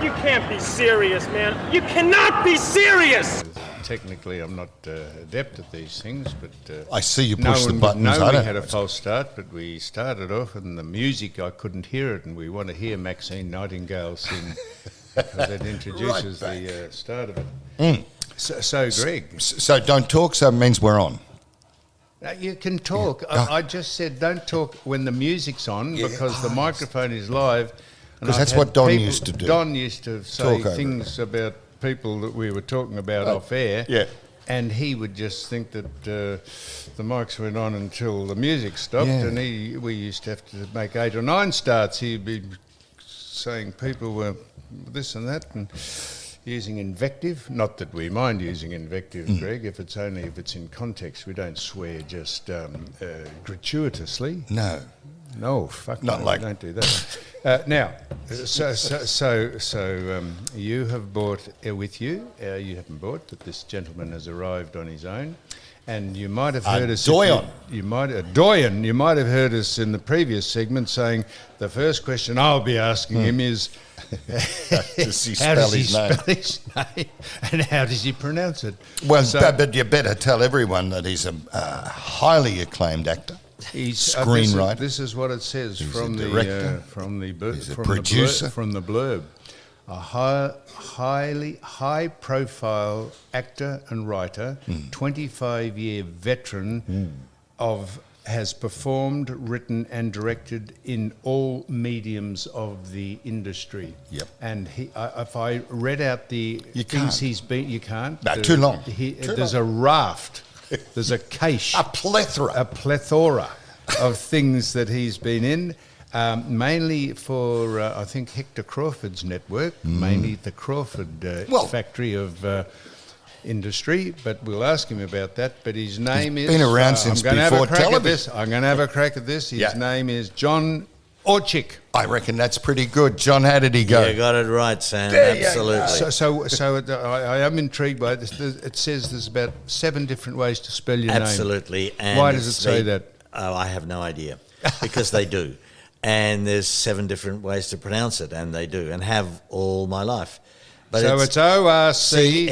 You can't be serious, man. You cannot be serious! Technically, I'm not adept at these things, but... I see you push the buttons. No, we had a false start, but we started off, and the music, I couldn't hear it, and we want to hear Maxine Nightingale sing, because it introduces the start of it. Mm. So, Greg... So don't talk, so it means we're on. You can talk. Yeah. I just said don't talk when the music's on, because the microphone is live. Because that's what Don used to do. Don used to say things about people that we were talking about off air. Yeah. And he would just think that the mics went on until the music stopped, and we used to have to make 8 or 9 starts. He'd be saying people were this and that, and using invective. Not that we mind using invective, Greg, if it's in context. We don't swear just gratuitously. No. No, fuck not no, like don't do that. Now, so you have brought with you. You haven't brought, but this gentleman has arrived on his own, and you might have heard us. Doyen. You might have heard us in the previous segment saying the first question I'll be asking him is, how does he spell his name, and how does he pronounce it? Well, but you better tell everyone that he's a highly acclaimed actor. He's screenwriter. This is what it says from the blurb. A high-profile actor and writer, 25-year veteran has performed, written, and directed in all mediums of the industry. Yep. And if I read out the things he's been, you can't. No, too long. There's a raft. There's a cache. A plethora of things that he's been in, mainly for, I think, Hector Crawford's network, mainly the Crawford factory of industry, but we'll ask him about that. But his name is... been around since before television. I'm going to have a crack at this. His name is John Orsik. I reckon that's pretty good. John, how did he go? You got it right, Sam. Absolutely. So I am intrigued by this. It says there's about 7 different ways to spell your name. Absolutely. And why does it say that? Oh, I have no idea. Because they do. And there's 7 different ways to pronounce it, and they do, and have all my life. But so it's O-R-C...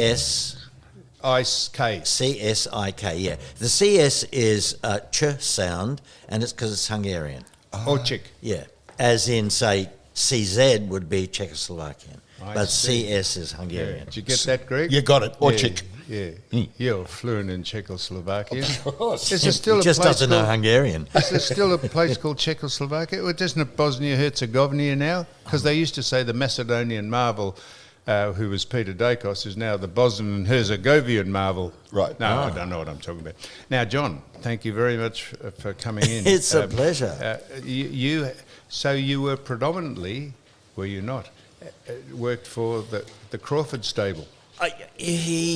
C-S-I-K. C-S-I-K, yeah. The C-S is ch sound, and it's because it's Hungarian. Orcsik. Yeah, as in, say, CZ would be Czechoslovakian, but CS is Hungarian. Yeah. Did you get that, Greg? You got it, Orcsik. Yeah. You're fluent in Czechoslovakian. Of course. Is there still he just doesn't know Hungarian. Is there still a place called Czechoslovakia? Well, isn't it Bosnia-Herzegovina now? Because they used to say the Macedonian Marvel, who was Peter Dacos, is now the Bosnian and Herzegovian Marvel. Right. No, I don't know what I'm talking about. Now, John, thank you very much for coming in. It's a pleasure. So you were predominantly, were you not, worked for the Crawford stable? Or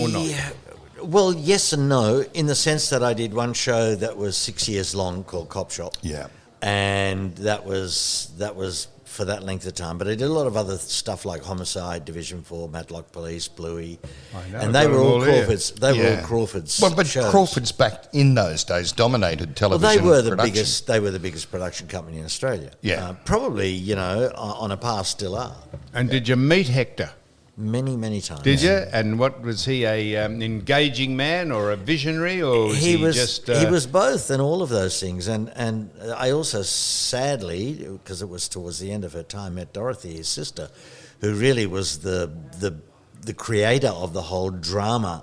not? Well, yes and no, in the sense that I did one show that was 6 years long called Cop Shop. Yeah. And that was for that length of time. But I did a lot of other stuff like Homicide, Division 4, Matlock Police, Bluey. I know, and they were all Crawford's. They were all Crawford's. Well, but shows. Crawford's back in those days dominated television. Well, they were the production. biggest. They were the biggest production company in Australia. Yeah. Probably, on a par still are. And did you meet Hector? Many, many times. Did you? And what was he, an engaging man or a visionary, or was he just... He was both and all of those things. And I also, sadly, because it was towards the end of her time, met Dorothy, his sister, who really was the creator of the whole drama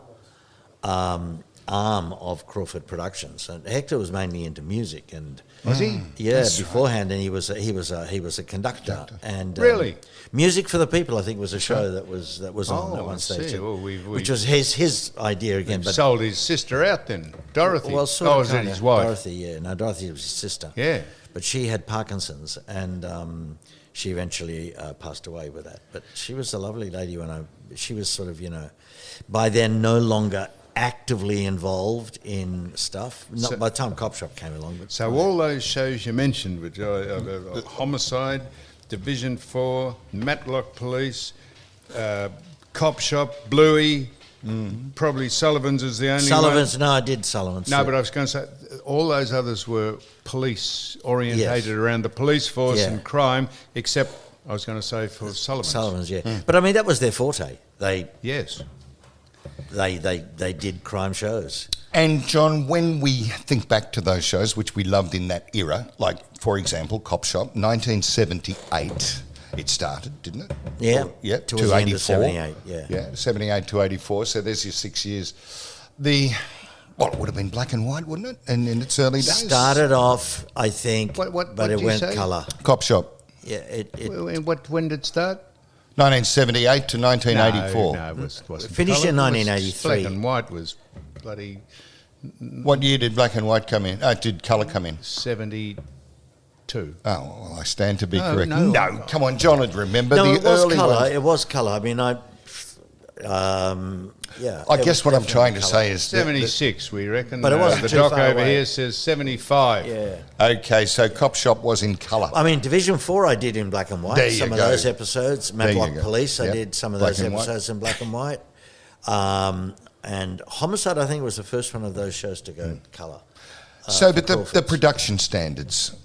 arm of Crawford Productions. And Hector was mainly into music, and was he? Yeah, That's beforehand, and he was a conductor. And really, Music for the People, I think, was a show that was on at one stage, which was his idea again. But sold his sister out then, Dorothy. Well, sort of, was it his wife? Dorothy, yeah. No, Dorothy was his sister. Yeah, but she had Parkinson's, and she eventually passed away with that. But she was a lovely lady she was sort of, by then no longer actively involved in stuff. Not by the time Cop Shop came along. But so all those shows you mentioned, which Homicide, Division 4, Matlock Police, Cop Shop, Bluey, probably Sullivan's is the only one. No, I did Sullivan's. No, but I was going to say, all those others were police orientated around the police force and crime, except I was going to say for Sullivan's. Sullivan's, yeah. But I mean, that was their forte. Yes. They did crime shows. And John, when we think back to those shows, which we loved in that era, like, for example, Cop Shop, 1978, it started, didn't it? Yeah. Yeah, Towards to the end of 84. 78, yeah. Yeah, 78 to 84, so there's your 6 years. It would have been black and white, wouldn't it, in its early days? Started off, I think, What but did it you went say? colour. Cop Shop, Yeah, When did it start? 1978 to 1984. No, it wasn't. Finished in colour. It was 1983. Black and white was bloody What year did black and white come in? Did colour come in? 72. Oh, well, I stand to be No, correct. no. Come on, John would remember no, the it was early colour. ones. It was colour. I mean, yeah. I it guess was what I'm definitely trying to colour. say is that 76, we reckon. But it wasn't the too doc far over away. here says 75. Yeah. okay, so Cop Shop was in colour. I mean, Division 4 I did in black and white. There you Some of go. those episodes. There you Matlock go. Police, I Yep. did some of Black those and white. episodes in black and white. And Homicide, I think, was the first one of those shows to go in colour. So, but the Crawford's. production standards,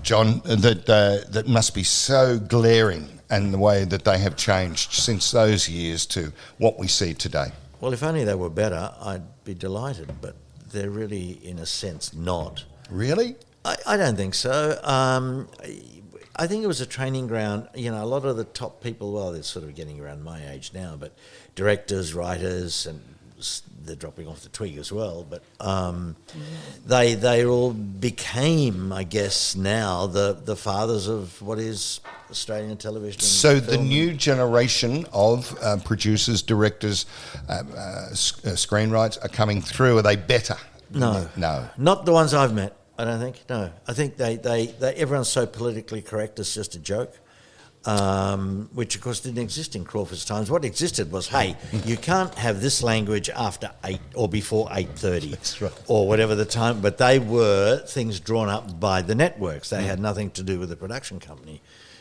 John, that must be so glaring, and the way that they have changed since those years to what we see today. Well, if only they were better, I'd be delighted, but they're really, in a sense, not. Really? I don't think so. I think it was a training ground. You know, a lot of the top people, well, they're sort of getting around my age now, but directors, writers, and they're dropping off the twig as well. But they all became, I guess, now the fathers of what is Australian television. and So the film. new generation of producers, directors, screenwriters are coming through. Are they better? No. No. Not the ones I've met, I don't think. No. I think they everyone's so politically correct, it's just a joke. Which, of course, didn't exist in Crawford's times. What existed was, hey, you can't have this language after 8 or before 8:30. That's right. Or whatever the time. But they were things drawn up by the networks. They had nothing to do with the production company,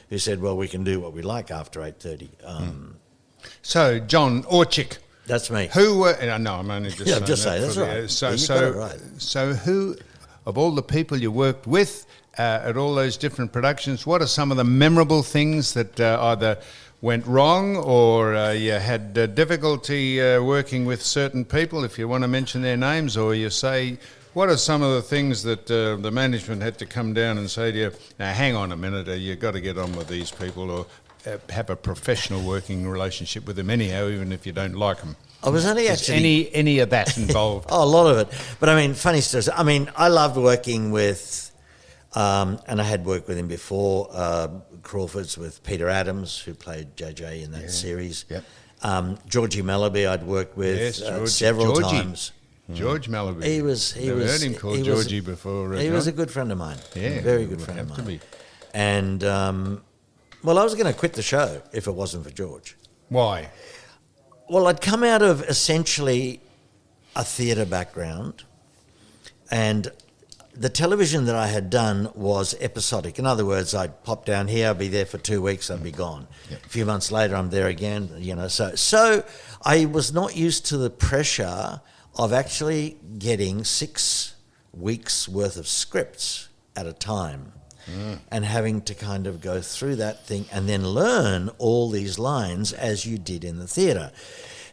who said, well, we can do what we like after 8:30. So, John Orsik. That's me. Who were... No, I'm only just Yeah, saying just that say, that's for the- right. So, Yeah, you so, got it right. so who, of all the people you worked with at all those different productions, what are some of the memorable things that either went wrong or you had difficulty working with certain people, if you want to mention their names, or you say... What are some of the things that the management had to come down and say to you, now hang on a minute, you've got to get on with these people, or have a professional working relationship with them anyhow, even if you don't like them? I was only Is actually... any of that involved? Oh, a lot of it. But I mean, funny stories. I mean, I loved working with, and I had worked with him before, Crawford's, with Peter Adams, who played JJ in that series. Yep. Georgie Malaby I'd worked with Yes, several Georgie. times. George Malaby. He Never was heard him called he was- Georgie before. He was a John. good friend of mine. Yeah, a very good would friend of have to mine. be. And well, I was going to quit the show if it wasn't for George. Why? Well, I'd come out of essentially a theatre background, and the television that I had done was episodic. In other words, I'd pop down here, I'd be there for 2 weeks, I'd be gone. A few months later, I'm there again. You know, so I was not used to the pressure of actually getting 6 weeks worth of scripts at a time. And having to kind of go through that thing and then learn all these lines as you did in the theatre.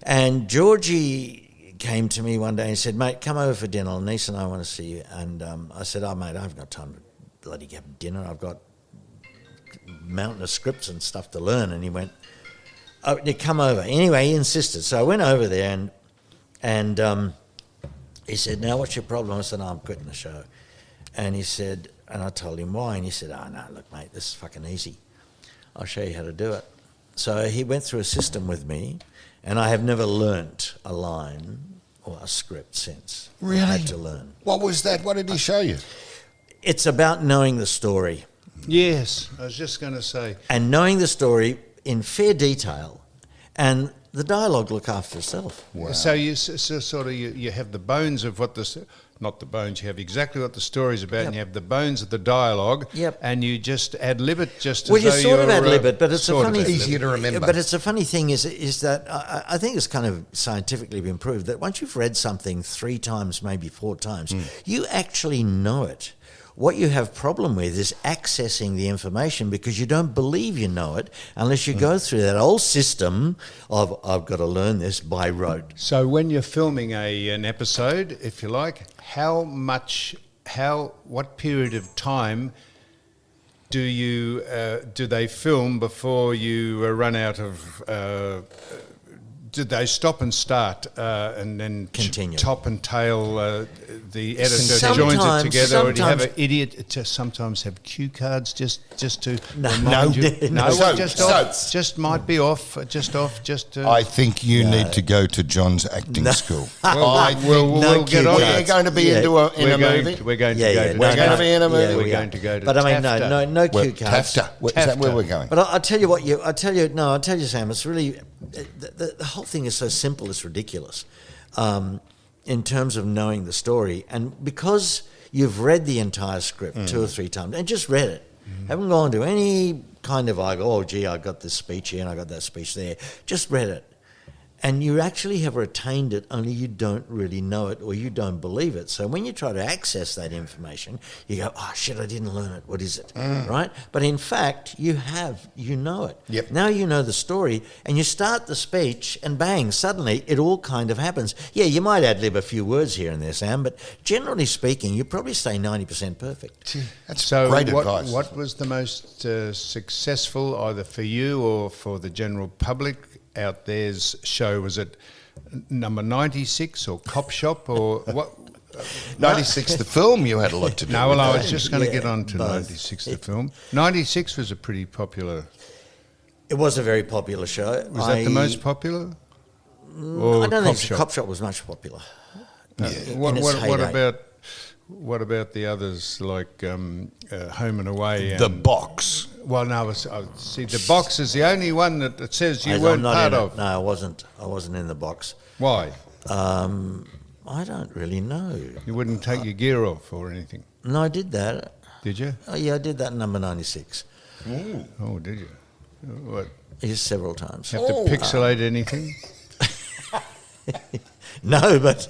And Georgie came to me one day and said, mate, come over for dinner. Niece and I want to see you. And I said, oh, mate, I haven't got time to bloody have dinner. I've got a mountain of scripts and stuff to learn. And he went, oh, you come over. Anyway, he insisted. So I went over there and he said, now what's your problem? I said, no, I'm quitting the show. And he said... And I told him why, and he said, oh, no, look, mate, this is fucking easy. I'll show you how to do it. So he went through a system with me, and I have never learnt a line or a script since. Really? I had to learn. What was that? What did he show you? It's about knowing the story, Yes, I was just going to say. and knowing the story in fair detail, and the dialogue look after itself. Wow. So you sort of you have the bones of what the... Not the bones, you have exactly what the story's about, and you have the bones of the dialogue, Yep. and you just ad-lib it just Well, as you though sort of you're, ad-lib it, but it's a sort of funny... ad-lib. Easier to remember. But it's a funny thing is that I think it's kind of scientifically been proved that once you've read something 3 times, maybe 4 times, you actually know it. What you have problem with is accessing the information because you don't believe you know it unless you go through that old system of I've got to learn this by rote. So when you're filming an episode, if you like, what period of time do they film before you run out of? Did they stop and start and then Continue. top and tail the editor Sometimes- joins it together, or do you have an sometimes- idiot to sometimes have cue cards just to No. remind you? No. So- just so- off, just might be off, just off, just. I think you need to go to John's acting school. I think we'll get on we're it. going to be Yeah. in a movie. We're going to Yeah, go yeah, to. We're going to be in a movie. Yeah, We're we going are. to go to. But I mean, TAFTA. no Well, cue cards. Tafta. Is that where we're going? But I'll tell you what I'll tell you, Sam, it's really, the whole thing is so simple, it's ridiculous in terms of knowing the story. And because you've read the entire script 2 or 3 times and just read it, haven't gone to any kind of, I got this speech here and I got that speech there, just read it. And you actually have retained it, only you don't really know it or you don't believe it. So when you try to access that information, you go, oh, shit, I didn't learn it. What is it? Right? But in fact, you know it. Yep. Now you know the story and you start the speech and bang, suddenly it all kind of happens. Yeah, you might ad-lib a few words here and there, Sam, but generally speaking, you probably stay 90% perfect. That's So great advice. what was the most successful, either for you or for the general public out there's show? Was it number 96 or Cop Shop or what? 96, the film, you had a lot to do No, with well, I that. was just going to Yeah, get on to both. 96, the film. 96 was a pretty popular. It was a very popular show. Was that the most popular? Or I don't Cop think Shop? Cop Shop was much popular. What, in its what heyday. about the others like Home and Away? And, The Box. Well, no, see, the box is the only one that it says you I'm weren't not part in it. of. No, I wasn't. I wasn't in the box. Why? I don't really know. You wouldn't take your gear off or anything, No, I did that. did you? Oh, yeah, I did that in number 96. Oh, did you? What? Yes, several times. Have to pixelate anything? No, but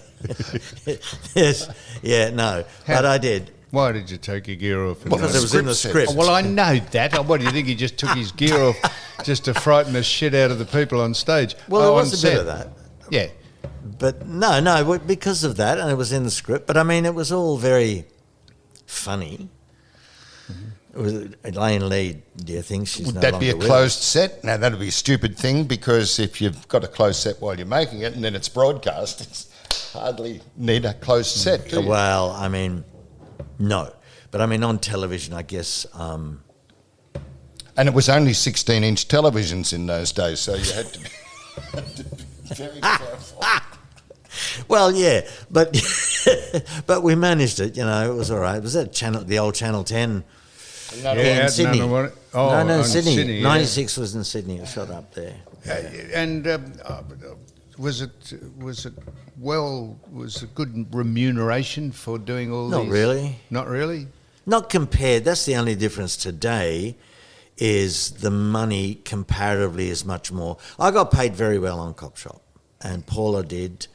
yes, yeah, no, but I did Why did you take your gear off? because it was in the script. Well, I know that. What do you think? He just took his gear off just to frighten the shit out of the people on stage? Well, there on was a bit set. of that, Yeah. but no, because of that, and it was in the script. But I mean, it was all very funny. It was Elaine Lee. Do you think she's Would no that be a longer with closed us? set? Now, that'd be a stupid thing because if you've got a closed set while you're making it and then it's broadcast, it's hardly need a closed set, do you? Well, I mean, no, but I mean on television, I guess. And it was only 16-inch televisions in those days, so you had to be very careful. Well, yeah, but but we managed it. You know, it was all right. It was at the old Channel 10 in Sydney. no, No, in Sydney. yeah. 96 was in Sydney. It shot up there. And was it good remuneration for doing all Not these? really. Not really? Not compared. That's the only difference today. Is the money comparatively is much more. I got paid very well on Cop Shop, and Paula did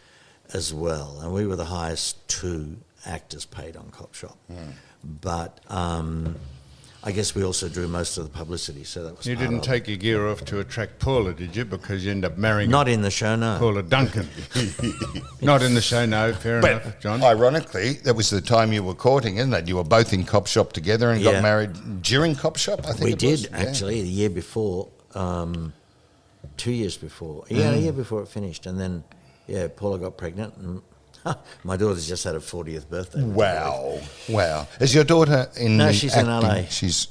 as well, and we were the highest 2 actors paid on Cop Shop. But I guess we also drew most of the publicity, so that was. You part didn't of take your gear off to attract Paula, did you? Because you ended up marrying Not in the show, no. Paula Duncan. Not in the show, no. Fair enough, John. Ironically, that was the time you were courting, isn't it? You were both in Cop Shop together and Yeah. got married during Cop Shop, I think We it was. did Yeah. actually the year before, 2 years before. Yeah, a year before it finished, and then Paula got pregnant, and my daughter's just had her 40th birthday. Wow. Is your daughter in No, she's acting? in LA. Does she's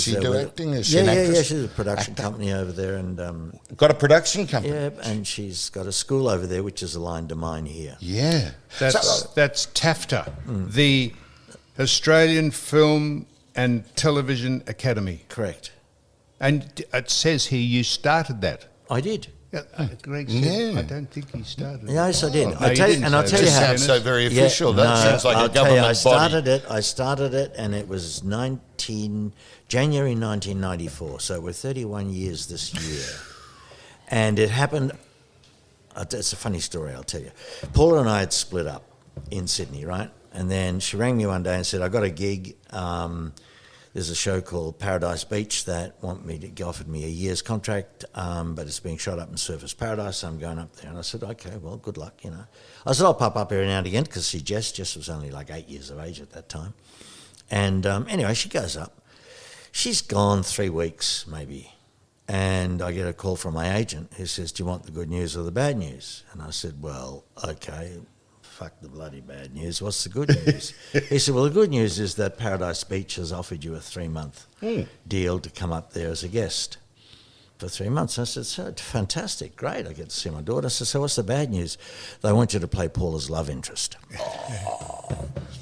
she do with- acting? Is she yeah, an yeah, actress? yeah. She's a production company over there, and Got a production company? and she's got a school over there, which is aligned to mine here. Yeah. That's TAFTA, the Australian Film and Television Academy. Correct. And it says here you started that. I did. Greg said, Yeah. I don't think he started it. Yes, I did. No, I'll you tell you, didn't and I'll say tell that. you Just how. sounds so very official. That sounds like I'll a tell you, government I started body. it. I started it, and it was January 1994. So we're 31 years this year, and it happened. It's a funny story. I'll tell you. Paula and I had split up in Sydney, right? And then she rang me one day and said, I got a gig. There's a show called Paradise Beach that offered me a year's contract, but it's being shot up in Surfers Paradise, so I'm going up there. And I said, okay, well, good luck, I said, I'll pop up every now and again, because Jess was only like 8 years of age at that time. And anyway, she goes up. She's gone 3 weeks, maybe. And I get a call from my agent who says, do you want the good news or the bad news? And I said, well, okay, fuck the bloody bad news. What's the good news? He said, well, the good news is that Paradise Beach has offered you a 3-month deal to come up there as a guest for 3 months. I said, so fantastic, great. I get to see my daughter. I said, so what's the bad news? They want you to play Paula's love interest.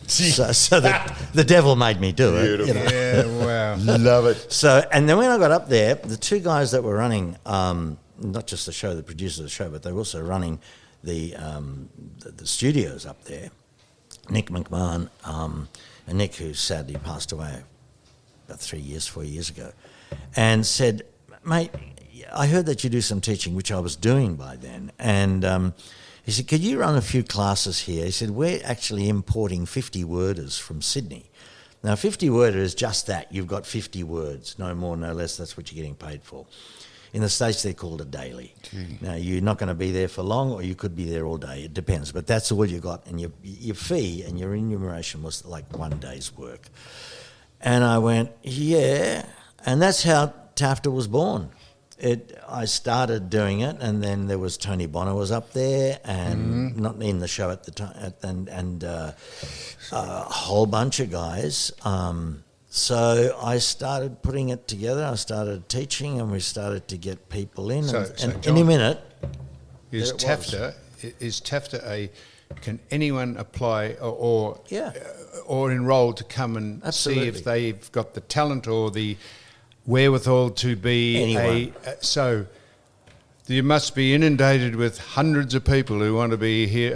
So the devil made me do it. Yeah, wow. Love it. So, and then when I got up there, the two guys that were running, not just the show, the producers of the show, but they were also running the studios up there, Nick McMahon, and Nick, who sadly passed away about 4 years ago, and said, mate, I heard that you do some teaching, which I was doing by then, and he said, could you run a few classes here? He said, we're actually importing 50 worders from Sydney. Now, 50 worder is just that. You've got 50 words, no more, no less. That's what you're getting paid for. In the States, they're called a daily. Now, you're not going to be there for long, or you could be there all day. It depends. But that's all you got. And your fee and your remuneration was like 1 day's work. And I went, yeah. And that's how TAFTA was born. I started doing it, and then there was Tony Bonner was up there, and not in the show at the time, and a whole bunch of guys. So I started putting it together. I started teaching, and we started to get people in. So and John, in a minute, is TAFTA can anyone apply or enrol to come and see if they've got the talent or the wherewithal to be anyone. So you must be inundated with hundreds of people who want to be here.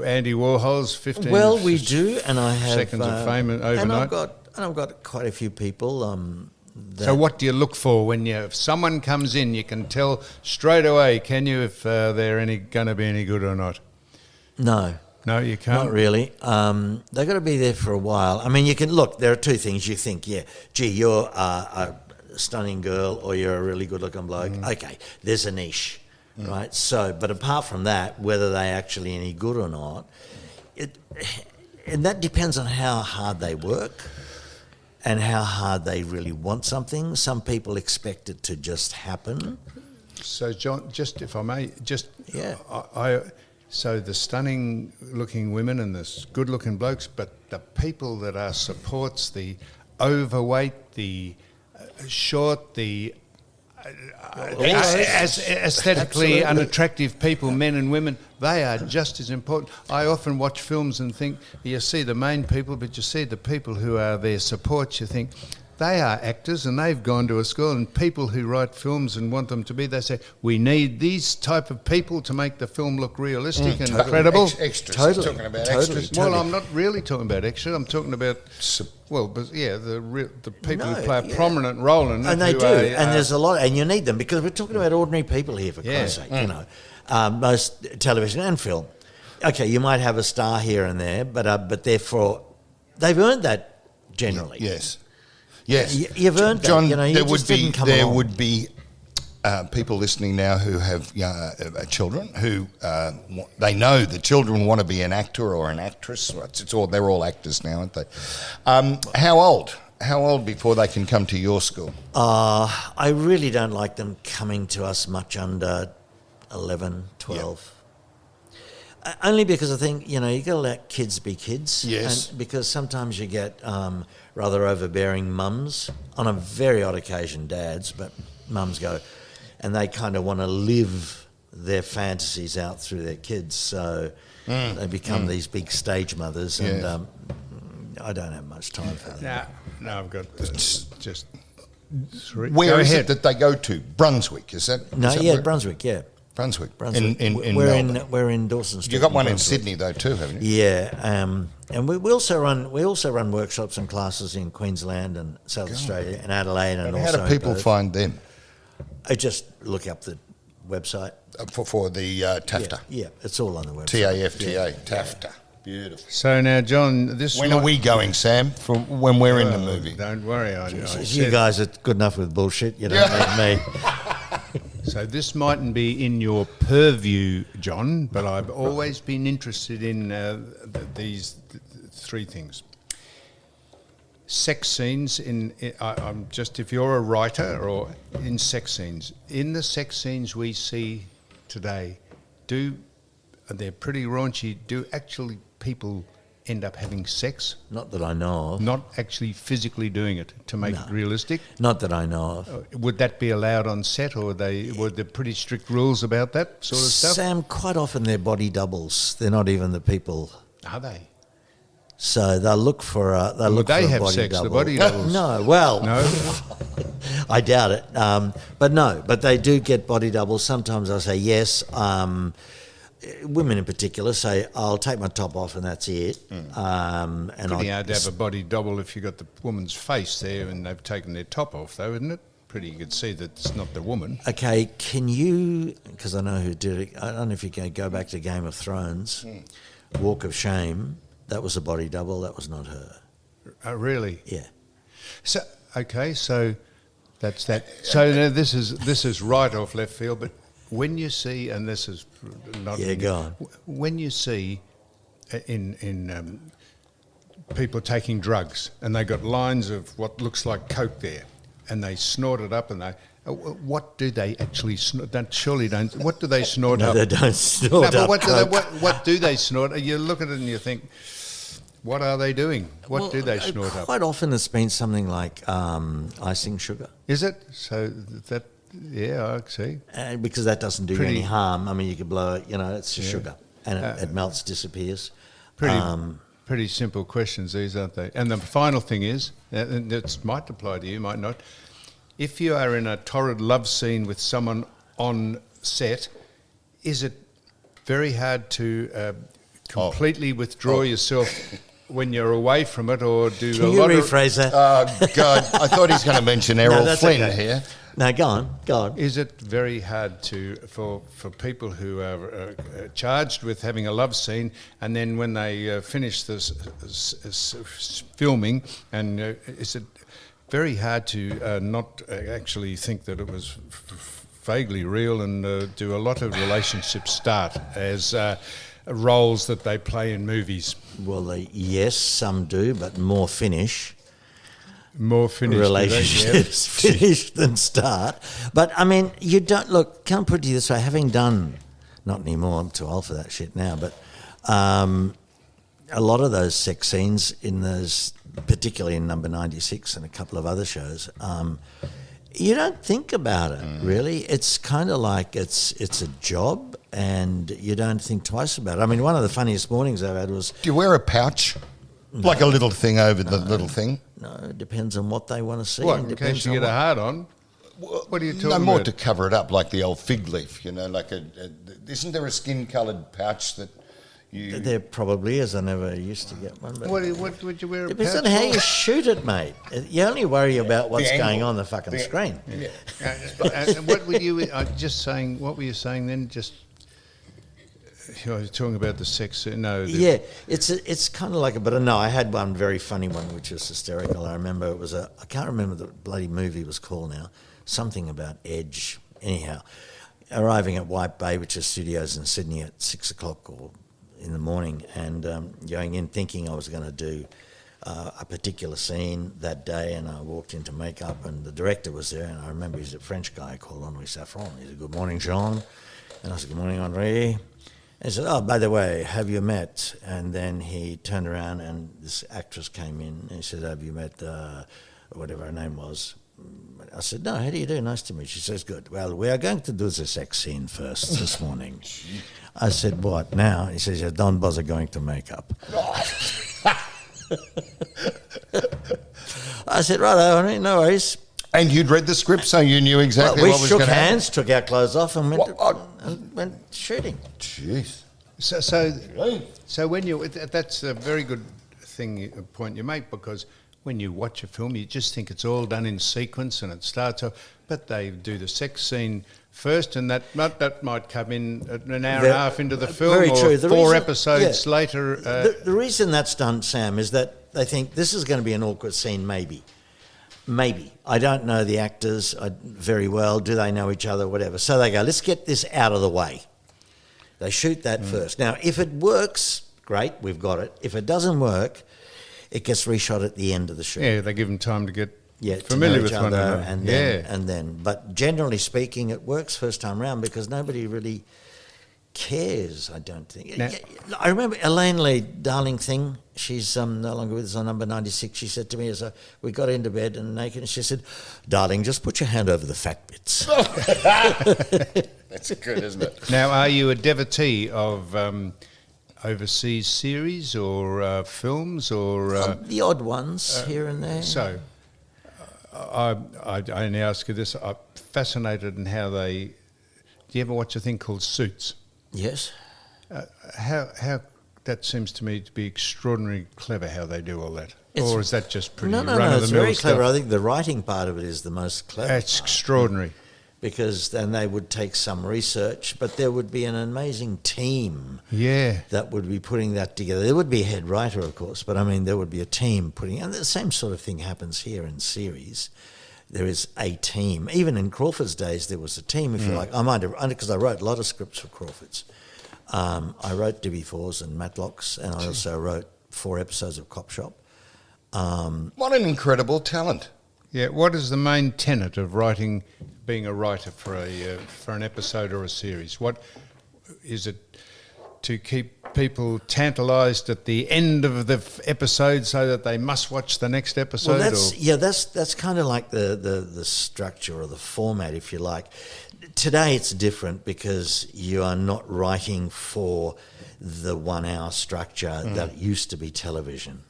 Andy Warhol's 15. Well, we do, and I have seconds of fame overnight. And I've got quite a few people. So what do you look for when if someone comes in? You can tell straight away, can you, if they're going to be any good or not? No. No, you can't? Not really. They've got to be there for a while. I mean, you can look. There are two things. You think, gee, you're a stunning girl, or you're a really good-looking bloke. Okay, there's a niche, right? So, but apart from that, whether they're actually any good or not, and that depends on how hard they work and how hard they really want something. Some people expect it to just happen. So, John, just if I may, Yeah. So the stunning-looking women and the good-looking blokes, but the people that are supports, the overweight, the short, the aesthetically unattractive people, men and women, they are just as important. I often watch films and think, you see the main people, but you see the people who are their supports, you think, they are actors and they've gone to a school, and people who write films and want them to be, they say, we need these type of people to make the film look realistic and credible. Extras. Totally. Talking about Totally. extras. Well, I'm not really talking about extras. I'm talking about, the people who play a prominent role in it. And they do. And there's a lot, and you need them, because we're talking about ordinary people here, for Christ's sake, most television and film. Okay, you might have a star here and there, but they've earned that generally. Yes. Yes, you've earned John, that. there would be people listening now who have children who they know the children want to be an actor or an actress. They're all actors now, aren't they? How old? How old before they can come to your school? I really don't like them coming to us much under 11, 12. Only because I think, you got to let kids be kids. Yes. And because sometimes you get rather overbearing mums, on a very odd occasion dads, but mums go, and they kind of want to live their fantasies out through their kids. So they become these big stage mothers, and I don't have much time for that. No, I've got just three. Where is it that they go to? Brunswick, is that? No, is that yeah, Brunswick, yeah. Brunswick. In Melbourne. we're in Dawson Street. You've got one in Brunswick. Sydney though too, haven't you? Yeah, and we also run workshops and classes in Queensland and South Australia and Adelaide and How also do people Perth. find them? I just look up the website. For the TAFTA. Yeah, it's all on the website. TAFTA, Yeah. TAFTA. Beautiful. So now, John, When are we going, Sam? For when we're in the movie? Don't worry. You guys are good enough with bullshit. You don't need me. So this mightn't be in your purview, John, but I've always been interested in these three things. Sex scenes I'm just, if you're a writer or in sex scenes, in the sex scenes we see today, they're pretty raunchy. Do actually people end up having sex? Not that I know of. Not actually physically doing it to make it realistic? Not that I know of. Would that be allowed on set, or were there pretty strict rules about that sort of stuff? Sam, quite often they're body doubles. They're not even the people. Are they? So they'll look for a Would for they a have body sex, double. the body doubles? No, well, No? I doubt it. But they do get body doubles. Sometimes I say yes. Women in particular say, I'll take my top off and that's it. And Pretty hard to have a body double if you've got the woman's face there and they've taken their top off, though, isn't it? Pretty, you could see that it's not the woman. Okay, can you, because I know who did it, I don't know if you can go back to Game of Thrones, Walk of Shame, that was a body double, that was not her. Really? Yeah. So that's that. So now this is right off left field, but when you see, and this is not... Yeah, go on. When you see in people taking drugs and they got lines of what looks like coke there and they snort it up and they... What do they actually snort? What do they snort No, up? they don't snort up What do they snort? You look at it and you think, what are they doing? What do they snort up? Quite often it's been something like icing sugar. Is it? So that... Yeah, I see. Because that doesn't do you any harm. I mean, you could blow it, it's just sugar. And it melts, disappears. Pretty simple questions, these, aren't they? And the final thing is, and it might apply to you, might not, if you are in a torrid love scene with someone on set, is it very hard to completely withdraw yourself when you're away from it, or do Can you rephrase that? God, I thought he's going to mention Errol Flynn here. No, go on. Is it very hard for people who are charged with having a love scene, and then when they finish this filming, and is it very hard to not actually think that it was vaguely real, and do a lot of relationships start as roles that they play in movies? Well, yes, some do, but more finish. More finished relationships finish than start. But I mean, you don't look. Can't put it this way. Having done, not anymore. I'm too old for that shit now. But a lot of those sex scenes in those, particularly in Number 96 and a couple of other shows, you don't think about it really. It's kind of like it's a job, and you don't think twice about it. I mean, one of the funniest mornings I've had was. Do you wear a pouch? No. Like a little thing over the little thing? No, it depends on what they want to see. What, in case you get a hard on? What are you talking about? No, more to cover it up, like the old fig leaf, like isn't there a skin-coloured pouch that you... There probably is. I never used to get one. But what would you wear a pouch depends on how you shoot it, mate. You only worry about what's going on the fucking screen. Yeah. And what were you... just saying... What were you saying then? Just... You're talking about the sex... No. Yeah, it's kind of like a... But no, I had one very funny one, which was hysterical. I remember it was I can't remember the bloody movie was called now. Something about Edge. Anyhow, arriving at White Bay, which is studios in Sydney, at 6 o'clock or in the morning, and going in thinking I was going to do a particular scene that day, and I walked into makeup, and the director was there, and I remember he's a French guy called Henri Safran. He said, "Good morning, Jean." And I said, "Good morning, Henri." And he said, "Oh, by the way, have you met?" And then he turned around and this actress came in and he said, "Have you met whatever her name was?" I said, "No, how do you do? Nice to meet you." She says, "Good. Well, we are going to do the sex scene first this morning." I said, "What now?" He says, "Yeah, don't bother going to makeup." I said, "Right, Henry, no worries." And you'd read the script, so you knew exactly what was going to happen? We shook hands, took our clothes off, and went shooting. Jeez. So when you... That's a very good point you make, because when you watch a film, you just think it's all done in sequence and it starts off, but they do the sex scene first, and that might come in an hour and a half into the film, very or true. The 4 reason- episodes yeah. later. The reason that's done, Sam, is that they think this is going to be an awkward scene, maybe. Maybe. I don't know the actors very well. Do they know each other? Whatever. So they go, let's get this out of the way. They shoot that first. Now, if it works, great, we've got it. If it doesn't work, it gets reshot at the end of the shoot. Yeah, they give them time to get To familiar know with each one other, another. and then. But generally speaking, it works first time round because nobody really cares, I don't think. Now- I remember Elaine Lee, darling thing, she's no longer with us on number 96. She said to me as we got into bed and naked, and she said, darling, just put your hand over the fat bits. That's good, isn't it? Now, are you a devotee of overseas series or films or? The odd ones here and there. So, I only ask you this. I'm fascinated in how they. Do you ever watch a thing called Suits? Yes. How that seems to me to be extraordinarily clever how they do all that. It's- Or is that just pretty No, run-of-the-mill it's very stuff? clever. I think the writing part of it is the most clever. That's extraordinary. Because then they would take some research, but there would be an amazing team Yeah. that would be putting that together. There would be a head writer, of course, but I mean, there would be a team putting, and the same sort of thing happens here in series. There is a team. Even in Crawford's days, there was a team, if you like. I mind, because I wrote a lot of scripts for Crawford's. I wrote DB4s and Matlocks, and I also wrote 4 episodes of Cop Shop. What an incredible talent. Yeah. What is the main tenet of writing, being a writer for an episode or a series? What is it? To keep people tantalised at the end of the episode so that they must watch the next episode? Well, that's kind of like the structure or the format, if you like. Today it's different because you are not writing for the 1 hour structure that used to be television,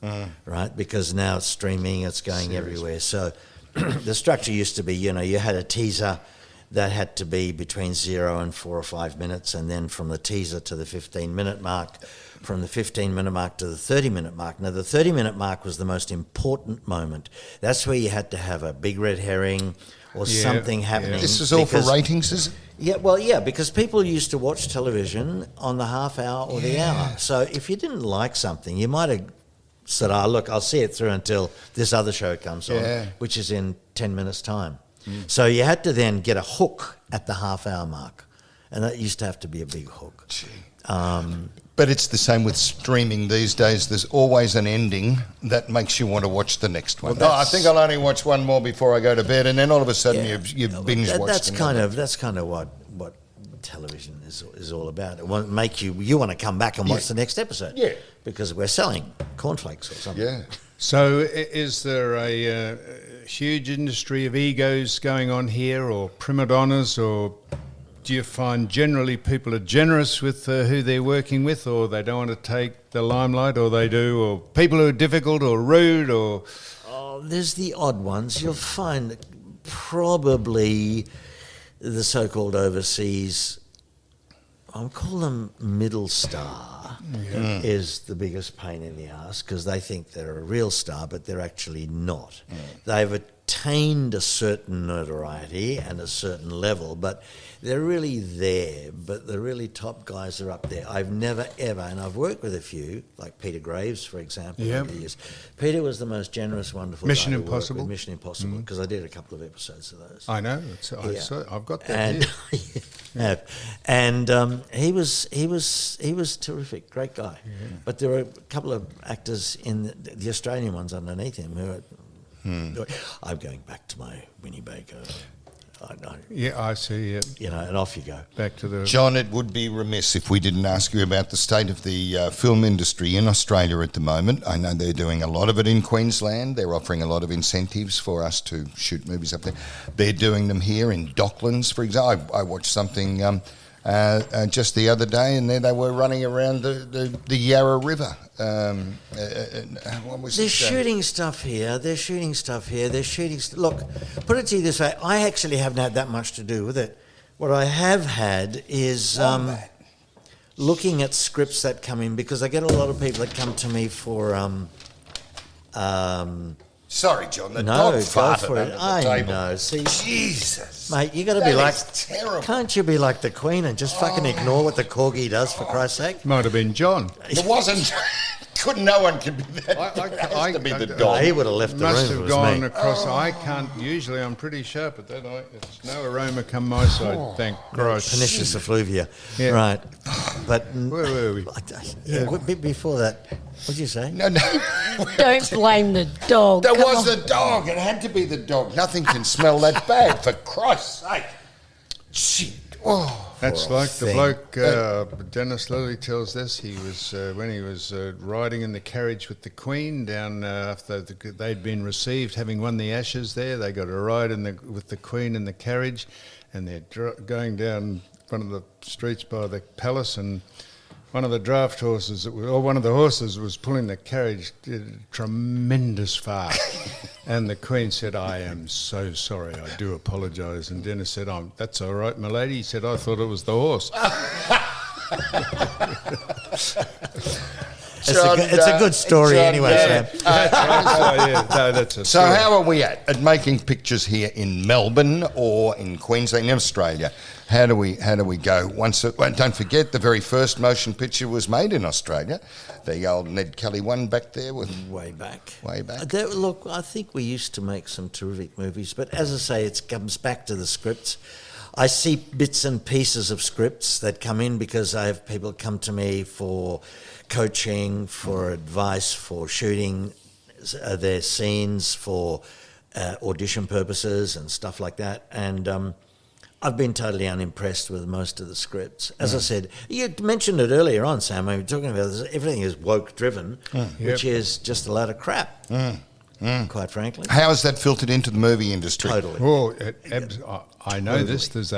right? Because now it's streaming, it's going everywhere. So the structure used to be, you had a teaser that had to be between 0 and 4 or 5 minutes, and then from the teaser to the 15-minute mark, from the 15-minute mark to the 30-minute mark. Now, the 30-minute mark was the most important moment. That's where you had to have a big red herring or something happening. This is all for ratings, is it? Yeah, because people used to watch television on the half hour or the hour. So if you didn't like something, you might have said, look, I'll see it through until this other show comes on, which is in 10 minutes' time. So you had to then get a hook at the half-hour mark, and that used to have to be a big hook. But it's the same with streaming these days. There's always an ending that makes you want to watch the next one. I think I'll only watch one more before I go to bed, and then all of a sudden you've binge watched. That's kind of what television is all about. It won't make you want to come back and watch the next episode. Yeah, because we're selling cornflakes or something. Yeah. So is there a huge industry of egos going on here, or prima donnas, or do you find generally people are generous with who they're working with, or they don't want to take the limelight, or they do, or people who are difficult or rude, or... Oh, there's the odd ones. You'll find probably the so-called overseas, I'll call them middle star, is the biggest pain in the ass, because they think they're a real star, but they're actually not. They've attained a certain notoriety and a certain level, but they're really there. But the really top guys are up there. I've never ever, and I've worked with a few, like Peter Graves, for example. over the years. Peter was the most generous, wonderful Mission guy to work Impossible? with. Mission Impossible, because I did a couple of episodes of those. I know. I've got that here. And he was terrific, great guy. But there were a couple of actors in the Australian ones underneath him who are, I'm going back to my Winnebago. I see. And off you go. Back to the... John, it would be remiss if we didn't ask you about the state of the film industry in Australia at the moment. I know they're doing a lot of it in Queensland. They're offering a lot of incentives for us to shoot movies up there. They're doing them here in Docklands, for example. I watched something just the other day, and there they were running around the Yarra River. What was They're shooting stuff here. Look, put it to you this way. I actually haven't had that much to do with it. What I have had is looking at scripts that come in, because I get a lot of people that come to me for Sorry, John. The No, dog go farted for it. under the I table. know. See, Jesus, mate, you got to that be like. is terrible. Can't you be like the Queen and just fucking ignore what the corgi does, for Christ's sake? Might have been John. It wasn't. No one could be that. It has to be the dog. He would have left the room Must if it have was gone me. across. I can't. Usually, I'm pretty sharp at that. It's no aroma come my side. Thank Christ. Pernicious effluvia. Yeah. Right. But Where were we? before that, what did you say? No. Don't blame the dog. That Come was on. the dog. It had to be the dog. Nothing can smell that bad, for Christ's sake. Shit. Oh. That's like the thing. bloke Dennis Lilly tells us. He was when he was riding in the carriage with the Queen down after they'd been received, having won the Ashes. There, they got a ride with the Queen in the carriage, and they're going down one of the streets by the palace, and one of the draft horses, one of the horses was pulling the carriage, did a tremendous fart. And the Queen said, "I am so sorry, I do apologise." And Dennis said, "That's all right, my lady." He said, "I thought it was the horse." It's a good story John, anyway, Sam. That's a So story. how are we at making pictures here in Melbourne or in Queensland, in Australia? How do we go? Don't forget, the very first motion picture was made in Australia. The old Ned Kelly one back there with Way back. Look, I think we used to make some terrific movies, but as I say, it comes back to the scripts. I see bits and pieces of scripts that come in because I have people come to me for coaching, for advice, for shooting their scenes, for audition purposes and stuff like that. And I've been totally unimpressed with most of the scripts. As I said, you mentioned it earlier on, Sam, we were talking about this, everything is woke driven, which is just a load of crap, quite frankly. how has that filtered into the movie industry? Totally. Well, I know this. There's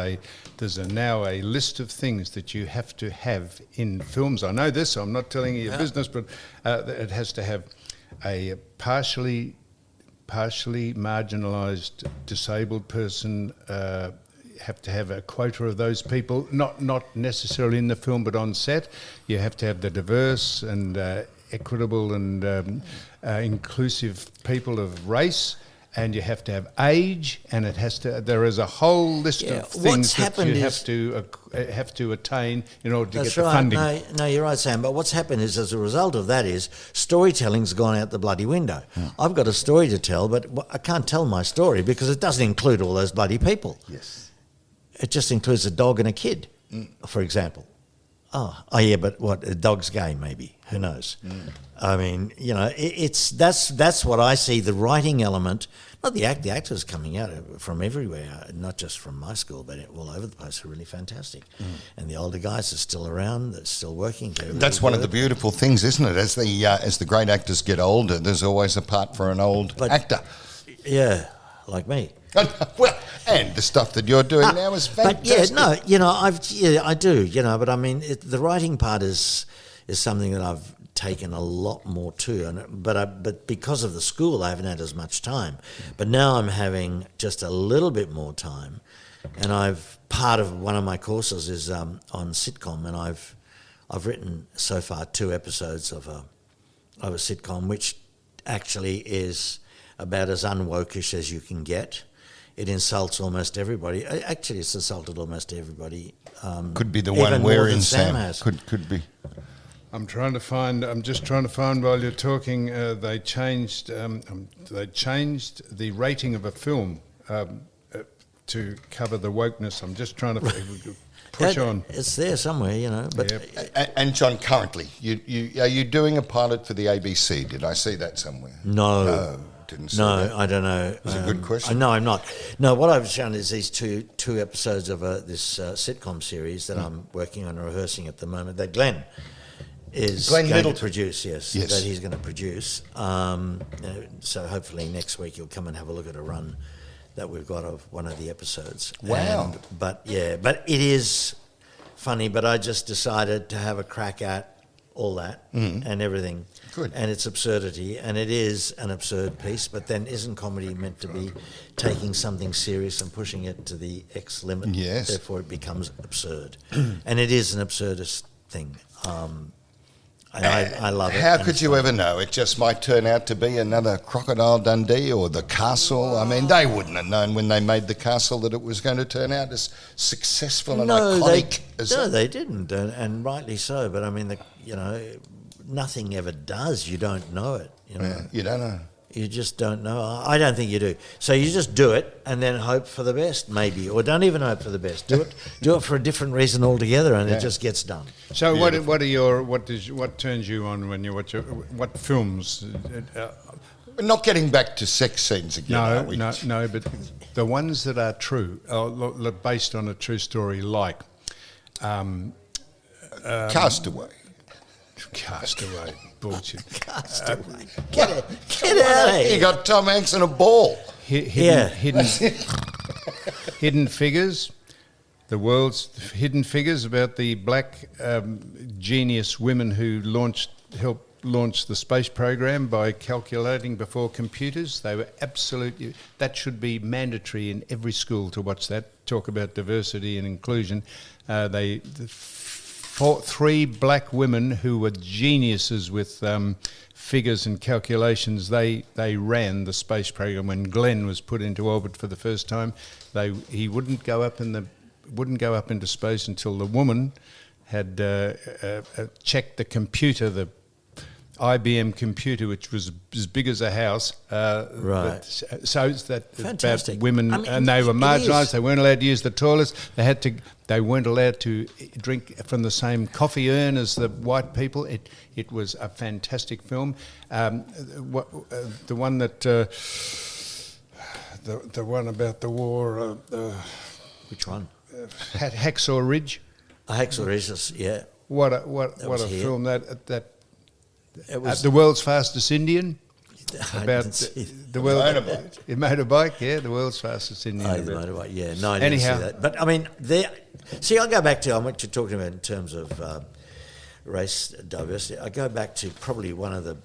now a list of things that you have to have in films. I know this. I'm not telling you your business, but it has to have a partially marginalised disabled person. Have to have a quota of those people, not necessarily in the film, but on set. You have to have the diverse and equitable and inclusive people of race, and you have to have age, and it has to. There is a whole list of things that you have to attain in order to get the funding. No, you're right, Sam. But what's happened is, as a result of that, is storytelling's gone out the bloody window. I've got a story to tell, but I can't tell my story because it doesn't include all those bloody people. Yes. It just includes a dog and a kid, for example. Oh yeah, but what? A dog's gay, maybe. Who knows? I mean, that's what I see. The writing element, not the actors coming out from everywhere, not just from my school, but all over the place, are really fantastic. And the older guys are still around, they're still working. That's one of the beautiful things, isn't it? As the great actors get older, there's always a part for an old actor. Yeah, like me. Well, and the stuff that you're doing now is fantastic. But I do, but I mean, the writing part is something that I've taken a lot more to, but because of the school, I haven't had as much time. But now I'm having just a little bit more time, and part of one of my courses is on sitcom, and I've written so far 2 episodes of a sitcom, which actually is about as unwokish as you can get. It insults almost everybody. Actually, it's insulted almost everybody. Could be the one we're in, Sam. Could be. I'm just trying to find while you're talking. They changed the rating of a film to cover the wokeness. I'm just trying to push on. It's there somewhere, But And John, currently, are you doing a pilot for the ABC? Did I see that somewhere? No. Didn't see that. I don't know. That's a good question. No, I'm not. No, what I've shown is these two episodes of this sitcom series that I'm working on and rehearsing at the moment, that Glenn is going to produce, yes, that he's going to produce. So hopefully next week you'll come and have a look at a run that we've got of one of the episodes. Wow. But it is funny, but I just decided to have a crack at all that and everything. Good. And its absurdity, and it is an absurd piece, but then isn't comedy meant to be taking something serious and pushing it to the X limit? Yes. Therefore it becomes absurd. And it is an absurdist thing. And I love it. How and could it's you fun. ever know? It just might turn out to be another Crocodile Dundee or the Castle. I mean, they wouldn't have known when they made the Castle that it was going to turn out as successful and iconic as that. they didn't, and rightly so. But I mean, nothing ever does. You don't know it. Yeah, you don't know. You just don't know. I don't think you do. So you just do it and then hope for the best, maybe, or don't even hope for the best. Do it for a different reason altogether, and it just gets done. So what turns you on when you watch what films? We're not getting back to sex scenes again, are we? No, but the ones that are true, based on a true story, like Castaway. Castaway. Bullshit. Castaway. Get out of here. You got Tom Hanks and a ball. Hidden Figures, the world's hidden figures about the black genius women who helped launch the space program by calculating before computers. They were that should be mandatory in every school to watch that. Talk about diversity and inclusion. Three black women who were geniuses with figures and calculations. They ran the space program when Glenn was put into orbit for the first time. He wouldn't go up into space until the woman had checked the computer, the IBM computer, which was as big as a house. Right. So it's that Fantastic. about women, I mean, and they were it marginalised. is. They weren't allowed to use the toilets. They weren't allowed to drink from the same coffee urn as the white people. It was a fantastic film. The one that the one about the war. Which one? Hacksaw Ridge. Hacksaw Ridge, yeah. What a film that. It was The World's Fastest Indian. I About didn't see the world motorbike, yeah, the world's fastest Indian. the motorbike, yeah. No, I didn't Anyhow. see that. But I mean, I'll go back to what you're talking about in terms of race diversity. I go back to probably one of the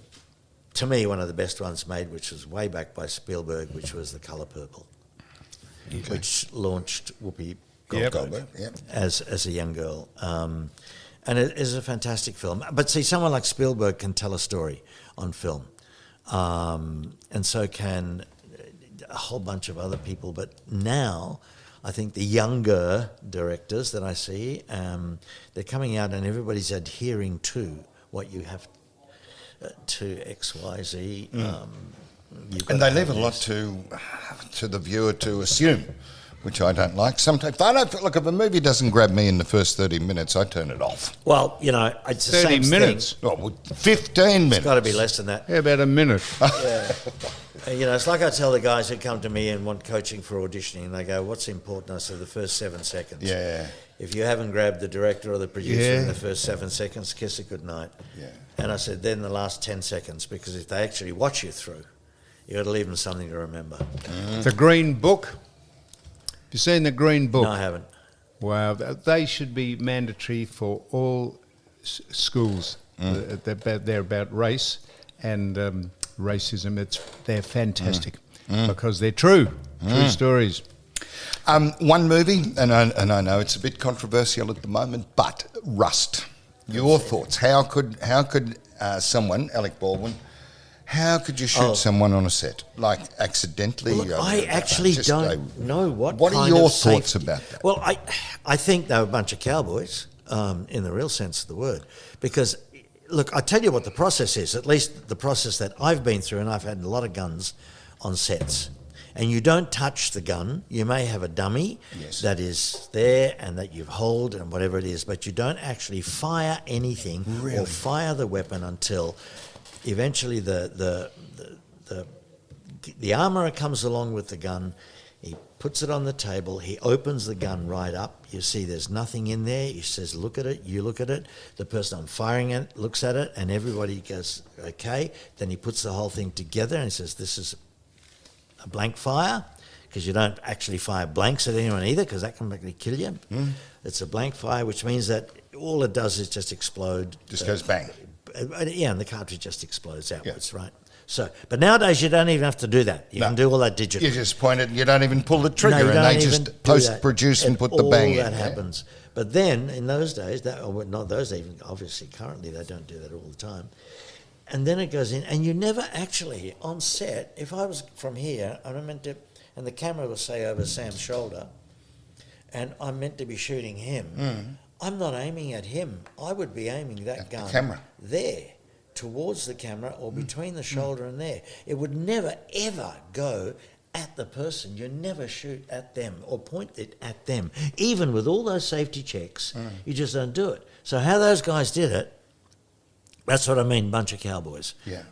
best ones made, which was way back by Spielberg, which was The Colour Purple, which launched Whoopi Goldberg as a young girl. And it is a fantastic film. But see, someone like Spielberg can tell a story on film. And so can a whole bunch of other people. But now, I think the younger directors that I see, they're coming out and everybody's adhering to what you have to X, Y, Z. And they leave a lot to the viewer to assume, which I don't like. Sometimes, if a movie doesn't grab me in the first 30 minutes, I turn it off. Well, it's the 30 same minutes. thing. Oh, 15 minutes. It's got to be less than that. Yeah, about a minute. It's like I tell the guys who come to me and want coaching for auditioning, and they go, "What's important?" I say, "The first 7 seconds." Yeah. If you haven't grabbed the director or the producer in the first 7 seconds, kiss it goodnight. Yeah. And I said, then the last 10 seconds, because if they actually watch you through, you got to leave them something to remember. The Green Book. You seen the Green Book? No, I haven't. Wow, they should be mandatory for all schools. They're about race and racism. They're fantastic because they're true stories. One movie, and I know it's a bit controversial at the moment, but Rust. Your thoughts? How could someone, Alec Baldwin, how could you shoot someone on a set, like accidentally? Well, look, I actually don't know what. What are kind your of thoughts safety. about that? Well, I think they were a bunch of cowboys in the real sense of the word, because look, I tell you what the process is. At least the process that I've been through, and I've had a lot of guns on sets. And you don't touch the gun. You may have a dummy that is there and that you hold and whatever it is, but you don't actually fire anything or fire the weapon until eventually the armourer comes along with the gun. He puts it on the table. He opens the gun right up. You see there's nothing in there. He says, look at it. You look at it. The person I'm firing at looks at it, and everybody goes, okay. Then he puts the whole thing together and he says, this is a blank fire, because you don't actually fire blanks at anyone either, because that can actually kill you. It's a blank fire, which means that all it does is just explode. Just goes bang. Yeah, and the cartridge just explodes outwards, right? So, but nowadays you don't even have to do that. You can do all that digitally. You just point it, you don't even pull the trigger, No, you and don't they even just do that. post-produce and put the bang in. All that happens. But then in those days, not those days, even obviously currently they don't do that all the time. And then it goes in, and you never actually on set. If I was from here, and I meant to, and the camera was say over Sam's shoulder, and I'm meant to be shooting him. I'm not aiming at him. I would be aiming that gun the camera there, towards the camera or between the shoulder and there. It would never ever go at the person. You never shoot at them or point it at them. Even with all those safety checks, you just don't do it. So how those guys did it, that's what I mean, bunch of cowboys. Yeah.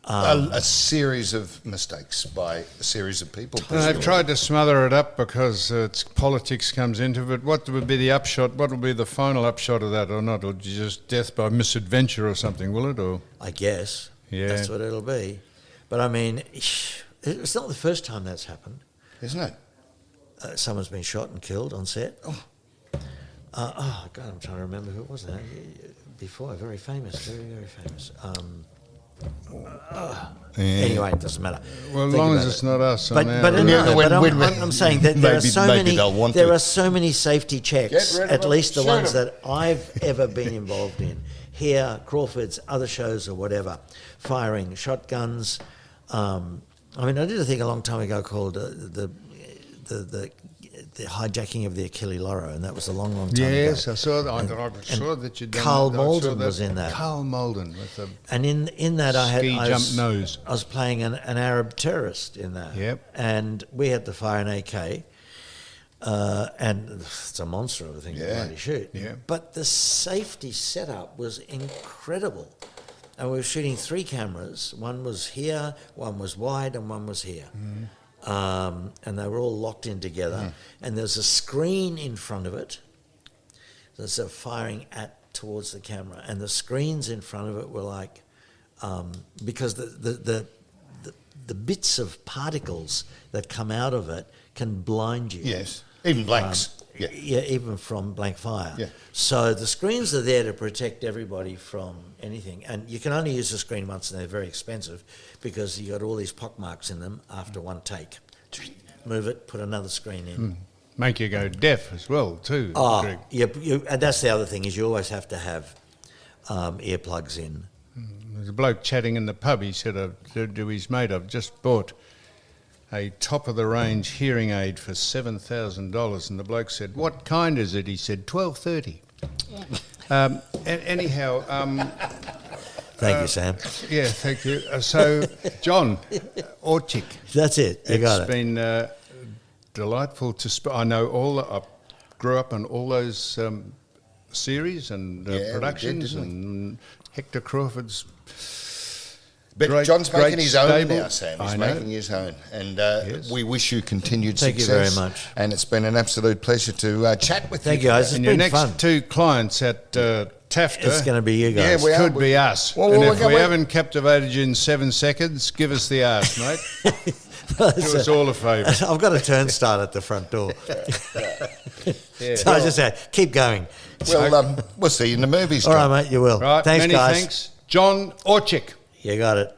A series of mistakes by a series of people. And they've tried to smother it up because politics comes into it. What would be the upshot? What will be the final upshot of that or not? Or just death by misadventure or something, will it? Or I guess. Yeah. That's what it'll be. But I mean, it's not the first time that's happened. Isn't it? Someone's been shot and killed on set. God, I'm trying to remember who it was now. Before, very famous, very, very famous. Anyway, it doesn't matter. well, as long as it's not us. But I'm saying that there are so many safety checks, at least the ones that I've ever been involved in. Here, Crawford's, other shows or whatever, firing shotguns. I mean, I did a thing a long time ago called the hijacking of the Achille Lauro, and that was a long, long time ago. Yes, I saw that. I saw that you'd done Carl that. Malden was in that. Carl Malden with the And in that I nose. was playing an Arab terrorist in that. Yep. And we had to fire an AK, and it's a monster of a thing to bloody shoot. Yeah. But the safety setup was incredible. And we were shooting 3 cameras. One was here, one was wide, and one was here. And they were all locked in together. And there's a screen in front of it that's firing towards the camera. And the screens in front of it were like, because the bits of particles that come out of it can blind you. Yes, even blanks. Yeah, even from blank fire. Yeah. So the screens are there to protect everybody from anything. And you can only use the screen once, and they're very expensive because you got all these pockmarks in them after one take. Move it, put another screen in. Make you go deaf as well, too. Greg. And that's the other thing is you always have to have earplugs in. There's a bloke chatting in the pub. He said to his mate, I've just bought a top-of-the-range hearing aid for $7,000. And the bloke said, what kind is it? He said, $12.30. Anyhow... Thank you, Sam. Yeah, thank you. So, John Orsik. That's it. You got it. It's been delightful to... I know I grew up on all those series and productions, and Hector Crawford's... But John's making his own stable. now, Sam. He's making his own. And Yes. we wish you continued Thank success. you very much. And it's been an absolute pleasure to chat with Thank you. you, guys. And It's your been next fun. 2 clients at Tafta... It's going to be you guys. Yeah, we are. could be us. Well, and we're if going- we haven't captivated you in 7 seconds, give us the arse, mate. Do us all a favour. I've got a turnstile at the front door. Yeah. So I just say, keep going. We'll see you in the movies. All John. right, mate, you will. Right, Thanks, many guys. thanks. John Orsik. You got it.